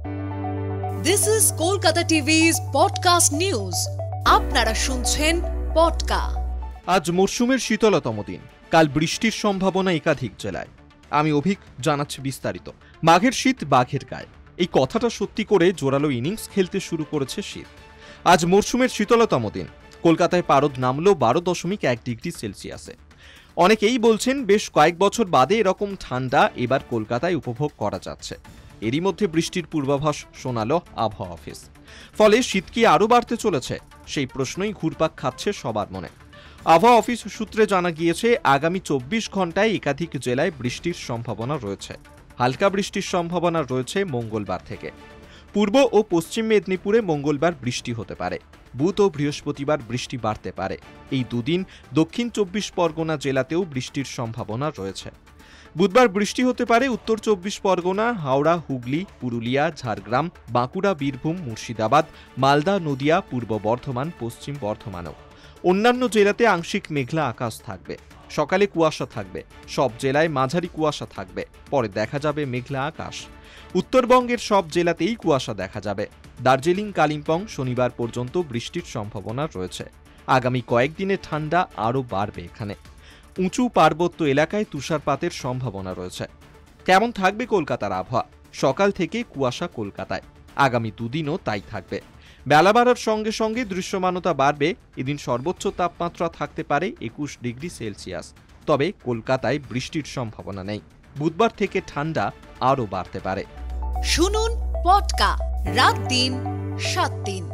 This is Kolkata TV's podcast news. আপনারা শুনছেন পডকা। আজ মরশুমের শীতলতম দিন, কাল বৃষ্টির সম্ভাবনা একাধিক জেলায়। আমি অভিক, জানাচ্ছি বিস্তারিত। মাঘের শীত বাঘের গায়ে, এই কথাটা সত্যি করে জোরালো ইনিংস খেলতে শুরু করেছে শীত। আজ মরশুমের শীতলতম দিন, কলকাতায় পারদ নামল 12.1 ডিগ্রি সেলসিয়াসে। অনেকেই বলছেন বেশ কয়েক বছর বাদে এরকম ঠান্ডা এবার কলকাতায় উপভোগ করা যাচ্ছে। এরই মধ্যে বৃষ্টির পূর্বাভাস শোনালো আবহাওয়া অফিস। ফলে শীত কি আরও বাড়তে চলেছে, সেই প্রশ্নই ঘুরপাক খাচ্ছে সবার মনে। আবহাওয়া অফিস সূত্রে জানা গিয়েছে, আগামী 24 ঘন্টায় একাধিক জেলায় বৃষ্টির সম্ভাবনা রয়েছে। হালকা বৃষ্টির সম্ভাবনা রয়েছে মঙ্গলবার থেকে। পূর্ব ও পশ্চিম মেদিনীপুরে মঙ্গলবার বৃষ্টি হতে পারে। বুধ ও বৃহস্পতিবার বৃষ্টি বাড়তে পারে। এই দুদিন দক্ষিণ 24 পরগনা জেলাতেও বৃষ্টির সম্ভাবনা রয়েছে। বুধবার বৃষ্টি হতে পারে উত্তর 24 পরগনা, হাওড়া, হুগলি, পুরুলিয়া, ঝাড়গ্রাম, বাঁকুড়া, বীরভূম, মুর্শিদাবাদ, মালদা, নদিয়া, পূর্ব বর্ধমান, পশ্চিম বর্ধমানেও। অন্যান্য জেলাতে আংশিক মেঘলা আকাশ থাকবে। সকালে কুয়াশা থাকবে, সব জেলায় মাঝারি কুয়াশা থাকবে, পরে দেখা যাবে মেঘলা আকাশ। উত্তরবঙ্গের সব জেলাতেই কুয়াশা দেখা যাবে। দার্জিলিং, কালিম্পং শনিবার পর্যন্ত বৃষ্টির সম্ভাবনা রয়েছে। আগামী কয়েকদিনে ঠান্ডা আরও বাড়বে এখানে। উঁচু পার্বত্য এলাকায় তুষারপাতের সম্ভাবনা রয়েছে। কেমন থাকবে কলকাতার আবহাওয়া? সকাল থেকে কুয়াশা কলকাতায়, আগামী দুদিনও তাই থাকবে। বেলা বাড়ার সঙ্গে সঙ্গে দৃশ্যমানতা বাড়বে। এদিন সর্বোচ্চ তাপমাত্রা থাকতে পারে 21 ডিগ্রি সেলসিয়াস। তবে কলকাতায় বৃষ্টির সম্ভাবনা নেই। বুধবার থেকে ঠান্ডা আরও বাড়তে পারে। শুনুন পডকা, রাত দিন 7 দিন।